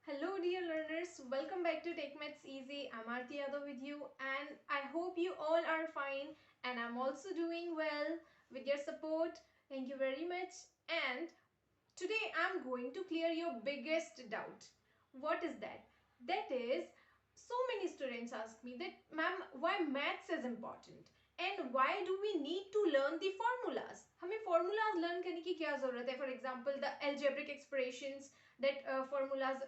Hello, dear learners. Welcome back to Take Maths Easy. I'm Aarti Yadav with you, and I hope you all are fine. And I'm also doing well with your support. Thank you very much. And today I'm going to clear your biggest doubt. What is that? That is, so many students ask me that, ma'am, why maths is important? And why do we need to learn the formulas? हमें formulas learn करने की क्या ज़रूरत है? For example, the algebraic expressions, that formulas,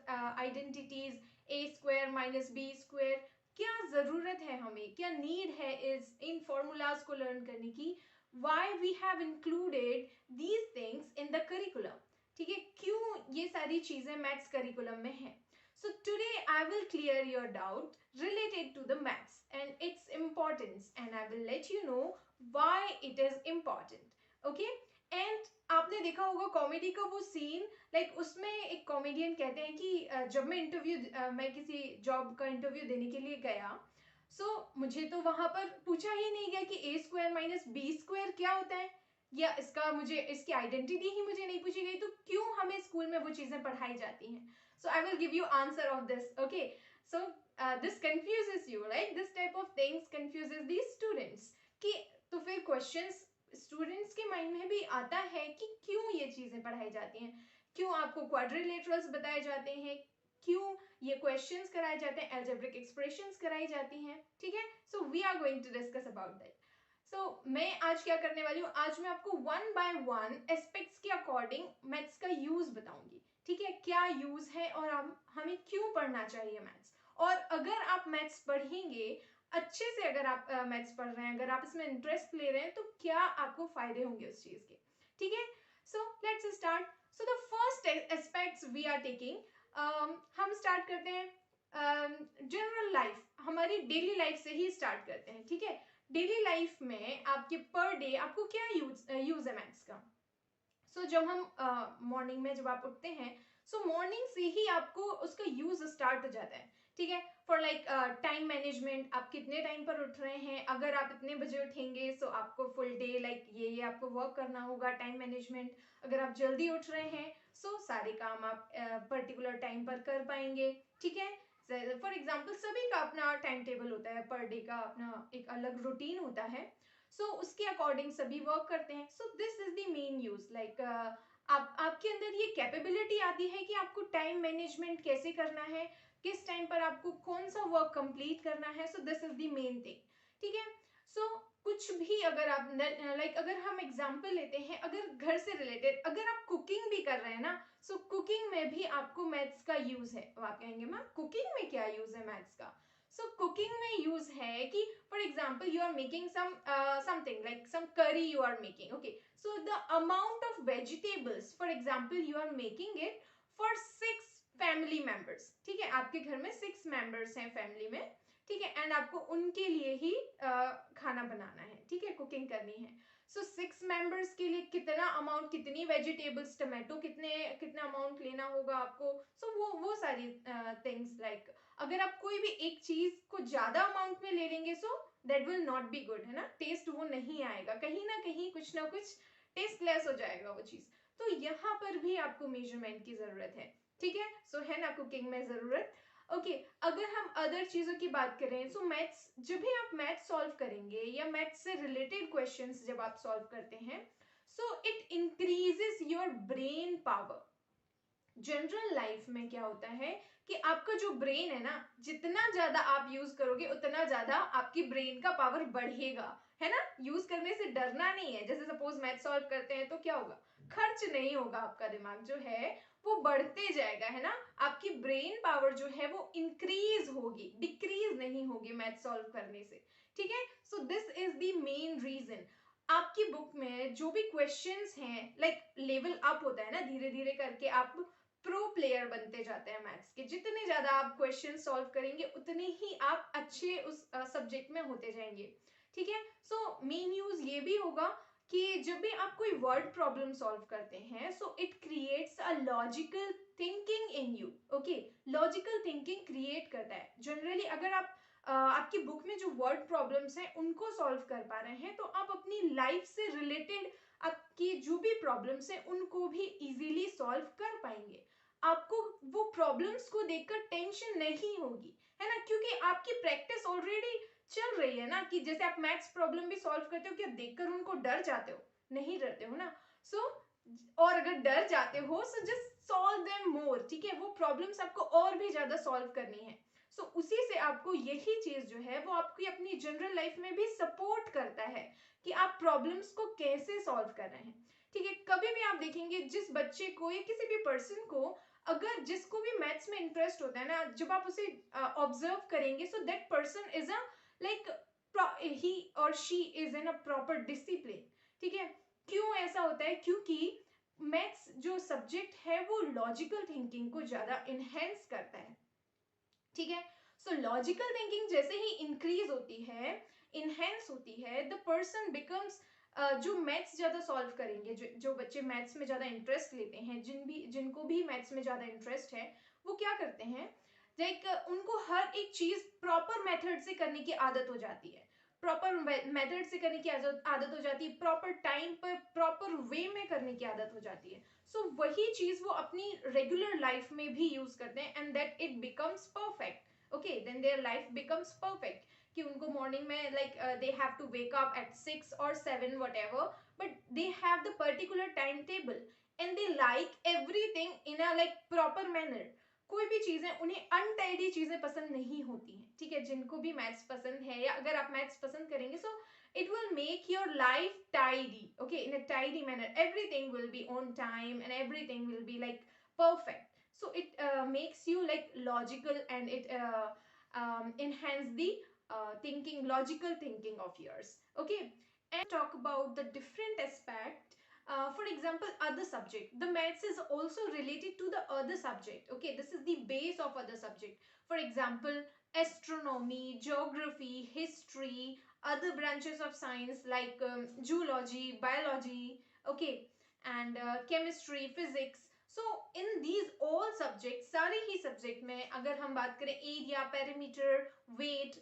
identities, a square minus b square. क्या ज़रूरत है हमें? क्या need है इस इन formulas को learn करने की? Why we have included these things in the curriculum? ठीक है, क्यों ये सारी चीजें मैथ्स करिकुलम में हैं? So today I will clear your doubt related to the maths and its importance, and I will let you know why it is important. Okay? And आपने देखा होगा कॉमेडी का वो सीन, लाइक उसमें एक comedian कहते हैं कि जब मैं किसी जॉब का इंटरव्यू देने के लिए गया, मुझे तो वहां पर पूछा ही नहीं गया कि ए स्क्वायर माइनस बी स्क्वायर क्या होता है, या इसकी आइडेंटिटी ही मुझे नहीं पूछी गई, तो क्यों हमें स्कूल में वो चीजें पढ़ाई जाती हैं? So I will give you answer of this. Okay, so this confuses you, like this type of things confuses the students. कि तो फिर क्वेश्चंस स्टूडेंट्स के माइंड में भी आता है कि क्यों ये चीजें पढ़ाई जाती हैं, क्यों आपको क्वाड्रिलेटरल्स बताए जाते हैं, क्यों ये क्वेश्चंस कराए जाते हैं, अलजेब्रिक एक्सप्रेशंस कराई जाती हैं. ठीक है, so we are going to discuss about that. मैं आज क्या करने वाली हूँ, आज मैं आपको वन बाय वन एस्पेक्ट्स के अकॉर्डिंग मैथ्स का यूज बताऊंगी. ठीक है, क्या यूज है और हमें क्यों पढ़ना चाहिए मैथ्स. और अगर आप मैथ्स पढ़ेंगे अच्छे से, अगर आप मैथ्स पढ़ रहे हैं, अगर आप इसमें इंटरेस्ट ले रहे हैं, तो क्या आपको फायदे होंगे उस चीज के. ठीक है, so let's start. So the first aspects we are taking, हम स्टार्ट करते हैं जनरल लाइफ, हमारी डेली लाइफ से ही स्टार्ट करते हैं. ठीक है, डेली लाइफ में आपके पर डे आपको क्या यूज है मैथ्स का. जब हम मॉर्निंग में जब आप उठते हैं, मॉर्निंग से ही आपको उसका यूज स्टार्ट हो जाता है. ठीक है, फॉर लाइक टाइम मैनेजमेंट, आप कितने टाइम पर उठ रहे हैं, अगर आप इतने बजे उठेंगे आपको फुल डे लाइक ये आपको वर्क करना होगा, टाइम मैनेजमेंट. अगर आप जल्दी उठ रहे हैं सारे काम आप पर्टिकुलर टाइम पर कर पाएंगे. ठीक है, फॉर एग्जाम्पल सभी का अपना टाइम टेबल होता है, पर डे का अपना एक अलग रूटीन होता है. उसके अकॉर्डिंग सभी वर्क करते हैं. This is the main use, like आपके अंदर ये कैपेबिलिटी आती है कि आपको टाइम मैनेजमेंट कैसे करना है, किस टाइम पर आपको कौन सा वर्क कंप्लीट करना है. This is the main thing. ठीक है, कुछ भी अगर आप लाइक अगर हम एग्जांपल लेते हैं, अगर घर से रिलेटेड, अगर आप कुकिंग भी कर रहे हैं ना, कुकिंग में भी आपको मैथ्स का यूज है. तो आप कहेंगे मैम कुकिंग में क्या यूज है मैथ्स का. कुकिंग में यूज है कि for example you are making something like some curry you are making. Okay, the amount of vegetables, for example you are making it for 6 family members. ठीक है, आपके घर में 6 मेंबर्स हैं फैमिली में. ठीक है, एंड आपको उनके लिए ही खाना बनाना है. ठीक है, कुकिंग करनी है. 6 मेंबर्स के लिए कितना अमाउंट, कितनी वेजिटेबल्स, टमाटो कितना अमाउंट लेना होगा आपको. वो सारी थिंग्स, लाइक अगर आप कोई भी एक चीज को ज्यादा अमाउंट में ले लेंगे that will not be good, है ना. टेस्ट वो नहीं आएगा, कहीं ना कहीं कुछ ना कुछ टेस्टलेस हो जाएगा वो चीज. तो यहाँ पर भी आपको मेजरमेंट की जरूरत है. ठीक है, है ना कुकिंग में जरूरत. ओके, अगर हम अदर चीजों की बात करें, मैथ्स, जब भी आप मैथ्स सॉल्व करेंगे या मैथ्स से रिलेटेड क्वेश्चंस जब आप सॉल्व करते हैं, it increases your brain power. General life में क्या होता है कि आपका जो ब्रेन है ना, जितना ज्यादा आप यूज करोगे उतना ज्यादा आपकी ब्रेन का पावर बढ़ेगा, है ना. यूज करने से डरना नहीं है. जैसे सपोज मैथ सॉल्व करते हैं तो क्या होगा, खर्च नहीं होगा, आपका दिमाग जो है वो बढ़ते जाएगा, है ना. आपकी ब्रेन पावर जो है वो इंक्रीज होगी, डिक्रीज नहीं होगी मैथ सॉल्व करने से. ठीक है, this is the main reason. आपकी बुक में जो भी क्वेश्चंस हैं, लाइक लेवल अप होता है ना, धीरे धीरे करके आप प्रो प्लेयर बनते जाते हैं मैथ्स के. जितने ज्यादा आप क्वेश्चन सॉल्व करेंगे उतने ही आप अच्छे उस सब्जेक्ट में होते जाएंगे. ठीक है, मेन यूज ये भी होगा कि जब भी आप कोई वर्ड प्रॉब्लम सॉल्व करते हैं, it creates a logical thinking in you. Okay, logical thinking create करता है. जनरली अगर आप आपकी बुक में जो वर्ड प्रॉब्लम्स हैं उनको सॉल्व कर पा रहे हैं, तो आप अपनी लाइफ से रिलेटेड आपकी जो भी प्रॉब्लम्स हैं उनको भी इजीली सॉल्व कर पाएंगे. आपको वो प्रॉब्लम्स को देखकर टेंशन नहीं होगी, है ना, क्योंकि आपकी प्रैक्टिस ऑलरेडी चल रही है ना, कि जैसे आप मैथ्स प्रॉब्लम भी सॉल्व करते हो, क्या देखकर उनको डर जाते हो? नहीं डरते हो ना। सो और अगर डर जाते हो so just solve them more, ठीक है, वो प्रॉब्लम्स आपको और भी ज्यादा सॉल्व करनी है। सो उसी से आपको यही चीज जो है वो आपकी अपनी जनरल लाइफ में भी सपोर्ट करता है कि आप प्रॉब्लम्स को कैसे सॉल्व कर रहे हैं। ठीक है, कभी भी आप देखेंगे जिस बच्चे को या किसी भी पर्सन को, अगर जिसको भी मैथ्स में इंटरेस्ट होता है ना, जब आप उसे ऑब्जर्व करेंगे so that person is a like he और she is in a proper discipline. ठीक है, क्यों ऐसा होता है? क्योंकि मैथ्स जो सब्जेक्ट है वो लॉजिकल थिंकिंग को ज्यादा इनहेंस करता है। ठीक है, सो लॉजिकल थिंकिंग जैसे ही इंक्रीज होती है, इनहेंस होती है, द पर्सन बिकम्स, जो मैथ्स ज्यादा सॉल्व करेंगे, जो बच्चे मैथ्स में ज्यादा इंटरेस्ट लेते हैं, जिनको भी मैथ्स में ज्यादा इंटरेस्ट है, वो क्या करते हैं, लाइक उनको हर एक चीज प्रॉपर मेथड से करने की आदत हो जाती है, प्रॉपर मेथड से करने की आदत हो जाती है, प्रॉपर टाइम पर प्रॉपर वे में करने की आदत हो जाती है। सो वही चीज वो अपनी रेगुलर लाइफ में भी यूज करते हैं and that it becomes perfect. Okay, then their life becomes perfect, कि उनको मॉर्निंग में like they have to wake up at 6 or 7 whatever, but they have the particular time table and they like everything in a like proper manner. कोई भी चीजें उन्हें untidy चीजें पसंद नहीं होती हैं। ठीक है, जिनको भी मैथ्स पसंद है या अगर आप मैथ्स पसंद करेंगे सो it will make your life tidy, okay, in a tidy manner. Everything will be on time and everything will be like perfect. So it makes you like logical and it enhance the thinking, logical thinking of yours. Okay, and talk about the different aspect. For example, other subject, the maths is also related to the other subject. Okay, this is the base of other subject. For example, astronomy, geography, history, other branches of science like zoology, biology, okay, and chemistry, physics. So in these all subjects, सारे ही subject में अगर हम बात करें area, perimeter, weight,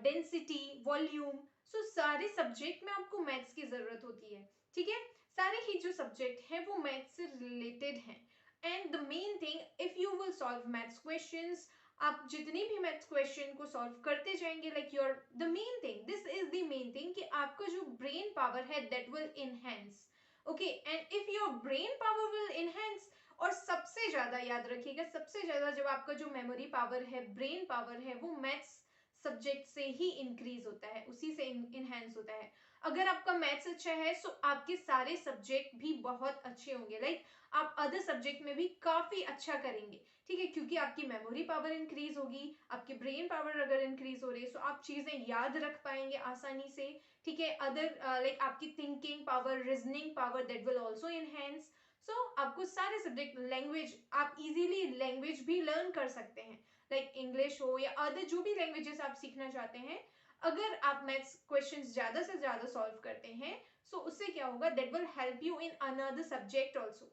density, volume, so सारे subject में आपको maths की जरूरत होती है। ठीक है, सारे ही जो subject हैं वो maths से related हैं। And the main thing, if you will solve maths questions, आप जितने भी मैथ्स क्वेश्चन को सॉल्व करते जाएंगे, like your the main thing, this is the main thing, कि आपका जो ब्रेन पावर है that will enhance. Okay, and if your brain power will enhance, और सबसे ज्यादा याद रखिएगा, सबसे ज्यादा जब आपका जो मेमोरी पावर है, ब्रेन पावर है, वो मैथ्स सब्जेक्ट से ही इंक्रीज होता है, उसी से इनहेंस होता है। अगर आपका मैथ्स अच्छा है सो आपके सारे सब्जेक्ट भी बहुत अच्छे होंगे, लाइक आप अदर सब्जेक्ट में भी काफी अच्छा करेंगे। ठीक है, क्योंकि आपकी मेमोरी पावर इंक्रीज होगी, आपकी ब्रेन पावर अगर इंक्रीज हो रही है तो आप चीजें याद रख पाएंगे आसानी से। ठीक है, अदर लाइक आपकी thinking power, reasoning power, that will also enhance. So आपको सारे सब्जेक्ट, लैंग्वेज, आप इजीली लैंग्वेज भी लर्न कर सकते हैं, लाइक इंग्लिश हो या अदर जो भी लैंग्वेजेस आप सीखना चाहते हैं। अगर आप मैथ्स क्वेश्चंस ज्यादा से ज्यादा सॉल्व करते हैं सो उससे क्या होगा, that will help you in another subject also.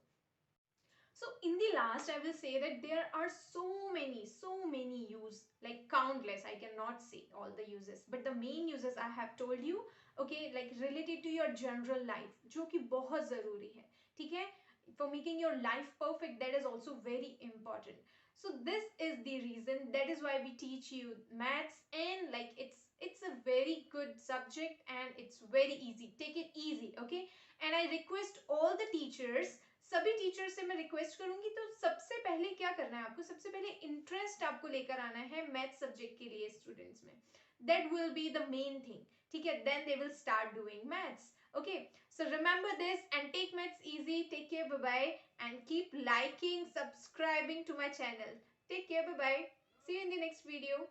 So in the last, I will say that there are so many use, like countless. I cannot say all the uses, but the main uses I have told you, okay, like related to your general life, जो कि बहुत जरूरी है, ठीक है? For making your life perfect, that is also very important. So this is the reason. That is why we teach you maths, and like it's a very good subject and it's very easy. Take it easy, okay? And I request all the teachers, सभी teacher से मैं request करूंगी, तो सबसे पहले क्या करना है आपको, सबसे पहले इंटरेस्ट आपको लेकर आना है मैथ सब्जेक्ट के लिए स्टूडेंट्स में। That will be the main thing, ठीक है? Then they will start doing maths. Okay, so remember this and take maths easy. Take care, bye bye, and keep liking, subscribing to my channel. Take care, bye bye. See you in the next video.